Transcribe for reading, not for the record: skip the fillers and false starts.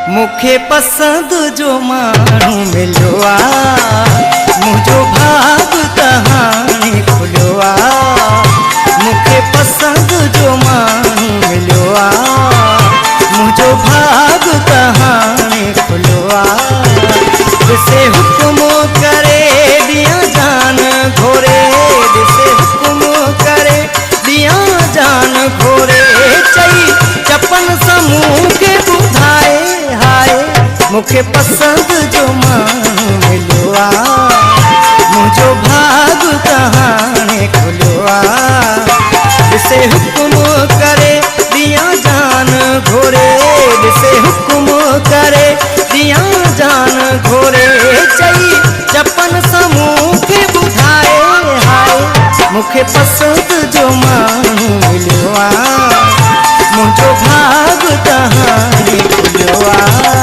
मुखे पसंद जो मानू मिलो आ, मुझो भाग कहानी खुलो आ। मुखे पसंद जो मानू मिलो आ, मुझो भाग कहानी खुलो आ। दिसे हुक्म करे दिया जान घोरे, दिसे हुक्म करे दिया जान घोरे। चई चपन समूह के बुधाए हाय, मुखे पसंद जो मानू मिलो आ, मुझो भाग कहानी खुलो आ। दिसे हुक्म करे दिया जान घोरे, दिसे हुक्म करे दिया जान घोरे। चई चपन समूह के बुधाए हाय, मुखे पसंद जो मानू मिलो आ, मुझो भाग कहानी खुलो आ।